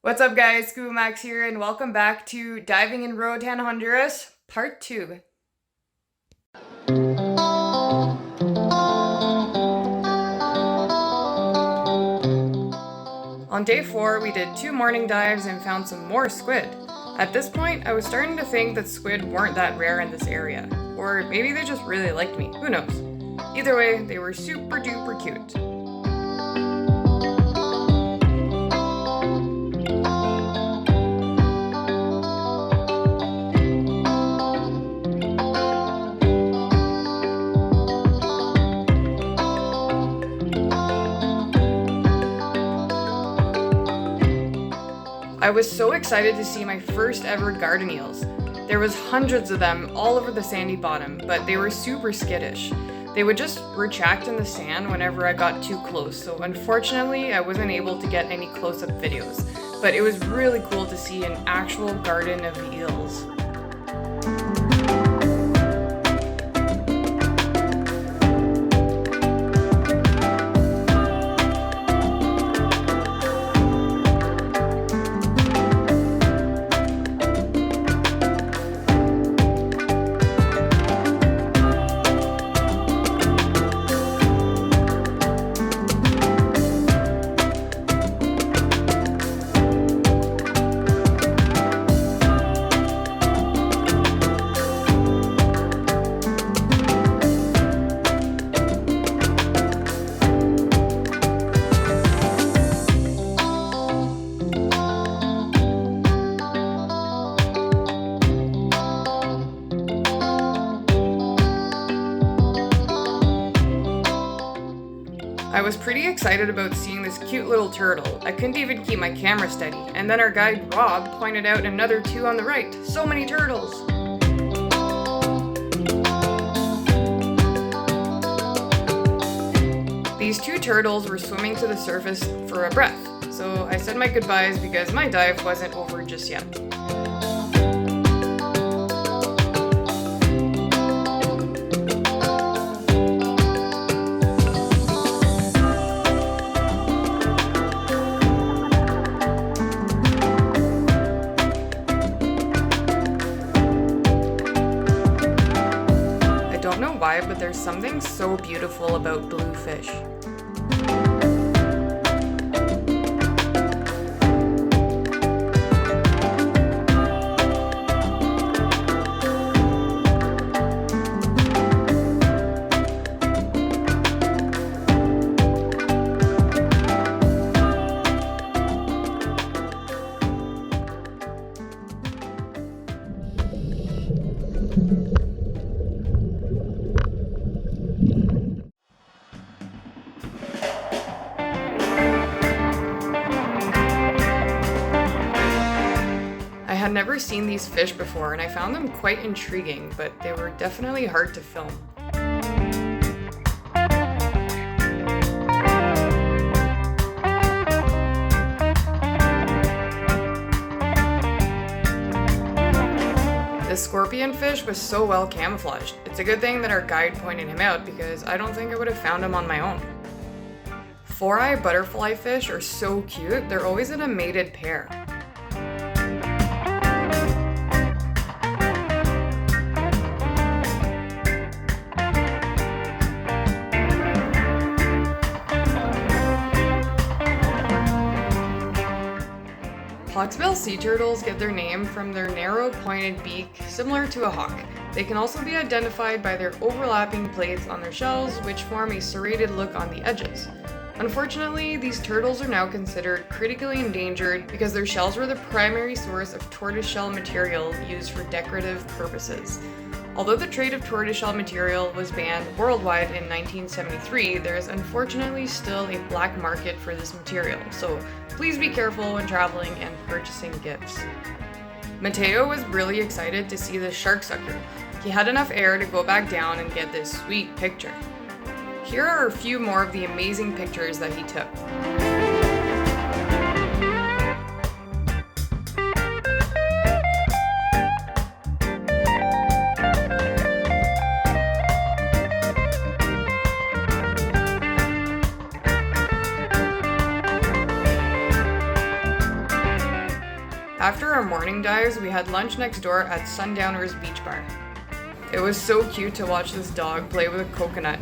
What's up guys, Scuba Max here and welcome back to Diving in Roatán, Honduras, Part 2. On day 4, we did 2 morning dives and found some more squid. At this point, I was starting to think that squid weren't that rare in this area. Or maybe they just really liked me, who knows. Either way, they were super duper cute. I was so excited to see my first ever garden eels. There was hundreds of them all over the sandy bottom, but they were super skittish. They would just retract in the sand whenever I got too close, so unfortunately I wasn't able to get any close-up videos. But it was really cool to see an actual garden of eels. I was pretty excited about seeing this cute little turtle. I couldn't even keep my camera steady, and then our guide Rob pointed out another 2 on the right. So many turtles! These 2 turtles were swimming to the surface for a breath, so I said my goodbyes because my dive wasn't over just yet. But there's something so beautiful about blue fish. I had never seen these fish before and I found them quite intriguing, but they were definitely hard to film. The scorpion fish was so well camouflaged. It's a good thing that our guide pointed him out because I don't think I would have found him on my own. 4-eye butterfly fish are so cute, they're always in a mated pair. Hawksbill sea turtles get their name from their narrow pointed beak, similar to a hawk. They can also be identified by their overlapping plates on their shells, which form a serrated look on the edges. Unfortunately, these turtles are now considered critically endangered because their shells were the primary source of tortoiseshell material used for decorative purposes. Although the trade of tortoiseshell material was banned worldwide in 1973, there is unfortunately still a black market for this material, so please be careful when traveling and purchasing gifts. Mateo was really excited to see this shark sucker. He had enough air to go back down and get this sweet picture. Here are a few more of the amazing pictures that he took. After our morning dives, we had lunch next door at Sundowners Beach Bar. It was so cute to watch this dog play with a coconut.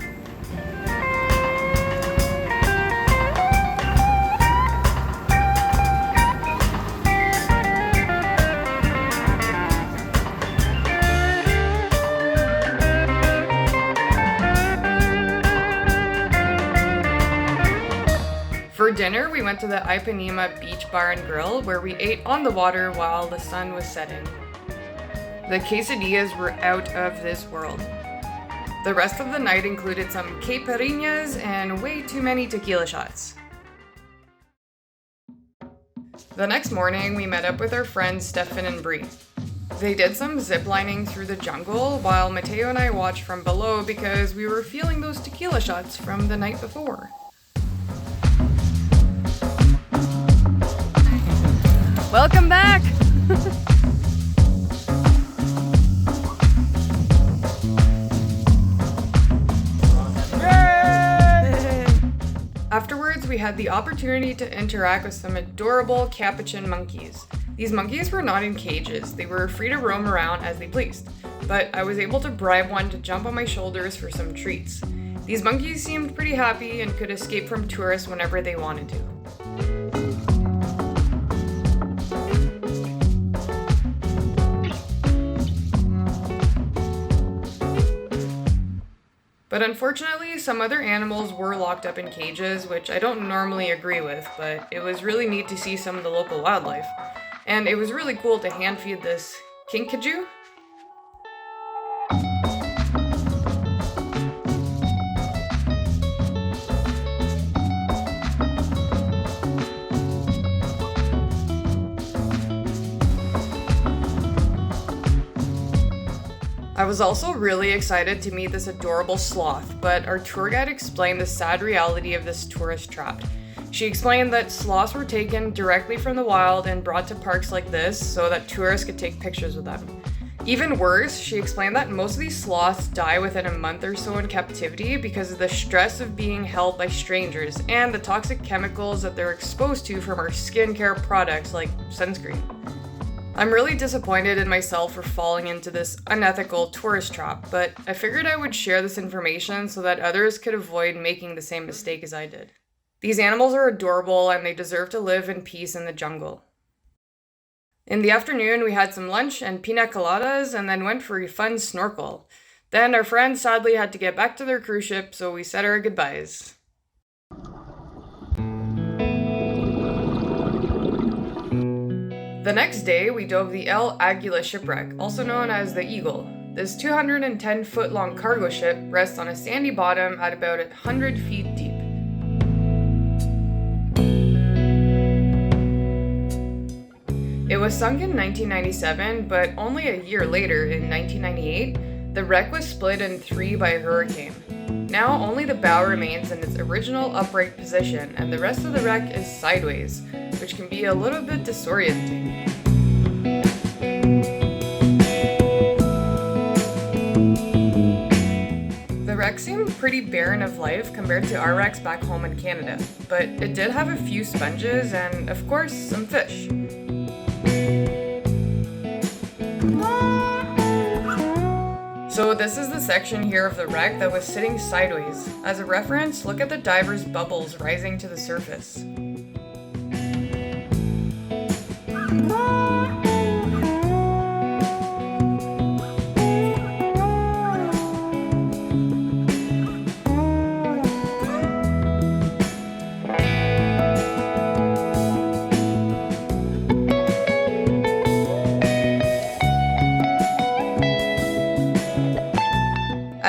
For dinner, we went to the Ipanema Beach Bar and Grill, where we ate on the water while the sun was setting. The quesadillas were out of this world. The rest of the night included some caipirinhas and way too many tequila shots. The next morning, we met up with our friends Stefan and Bree. They did some ziplining through the jungle while Mateo and I watched from below because we were feeling those tequila shots from the night before. Welcome back! Afterwards, we had the opportunity to interact with some adorable capuchin monkeys. These monkeys were not in cages, they were free to roam around as they pleased, but I was able to bribe one to jump on my shoulders for some treats. These monkeys seemed pretty happy and could escape from tourists whenever they wanted to. But unfortunately, some other animals were locked up in cages, which I don't normally agree with, but it was really neat to see some of the local wildlife. And it was really cool to hand feed this kinkajou. I was also really excited to meet this adorable sloth, but our tour guide explained the sad reality of this tourist trap. She explained that sloths were taken directly from the wild and brought to parks like this so that tourists could take pictures with them. Even worse, she explained that most of these sloths die within a month or so in captivity because of the stress of being held by strangers and the toxic chemicals that they're exposed to from our skincare products like sunscreen. I'm really disappointed in myself for falling into this unethical tourist trap, but I figured I would share this information so that others could avoid making the same mistake as I did. These animals are adorable and they deserve to live in peace in the jungle. In the afternoon, we had some lunch and pina coladas and then went for a fun snorkel. Then our friends sadly had to get back to their cruise ship, so we said our goodbyes. The next day, we dove the Aguila Shipwreck, also known as the Eagle. This 210-foot-long cargo ship rests on a sandy bottom at about 100 feet deep. It was sunk in 1997, but only a year later, in 1998, the wreck was split in three by a hurricane. Now only the bow remains in its original upright position, and the rest of the wreck is sideways, which can be a little bit disorienting. The wreck seemed pretty barren of life compared to our wrecks back home in Canada, but it did have a few sponges and, of course, some fish. So this is the section here of the wreck that was sitting sideways. As a reference, look at the diver's bubbles rising to the surface.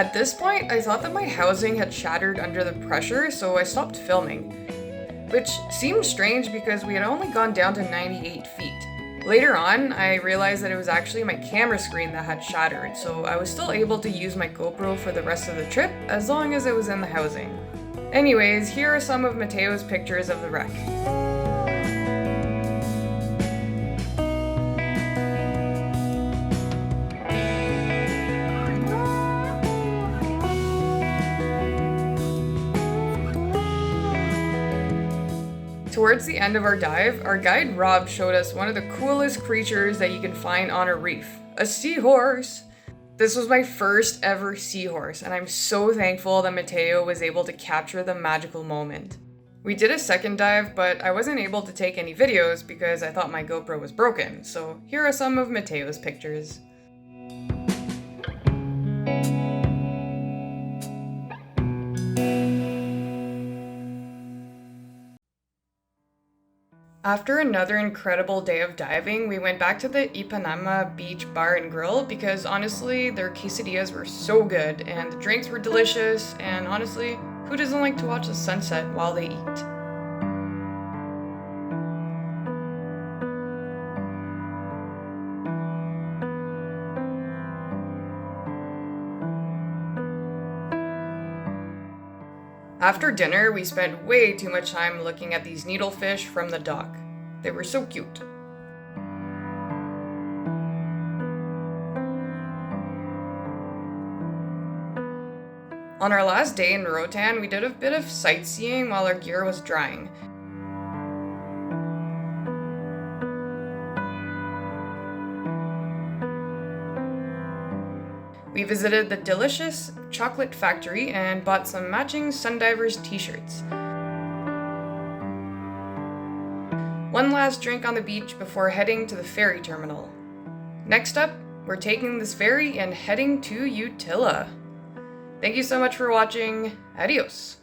At this point, I thought that my housing had shattered under the pressure, so I stopped filming. Which seemed strange because we had only gone down to 98 feet. Later on, I realized that it was actually my camera screen that had shattered, so I was still able to use my GoPro for the rest of the trip as long as it was in the housing. Anyways, here are some of Mateo's pictures of the wreck. Towards the end of our dive, our guide Rob showed us one of the coolest creatures that you can find on a reef, a seahorse. This was my first ever seahorse, and I'm so thankful that Mateo was able to capture the magical moment. We did a second dive, but I wasn't able to take any videos because I thought my GoPro was broken, so here are some of Mateo's pictures. After another incredible day of diving, we went back to the Ipanema Beach Bar and Grill because honestly, their quesadillas were so good and the drinks were delicious, and honestly, who doesn't like to watch the sunset while they eat? After dinner, we spent way too much time looking at these needlefish from the dock. They were so cute. On our last day in Roatán, we did a bit of sightseeing while our gear was drying. We visited the delicious chocolate factory and bought some matching Sundivers t-shirts. One last drink on the beach before heading to the ferry terminal. Next up, we're taking this ferry and heading to Utila. Thank you so much for watching. Adios.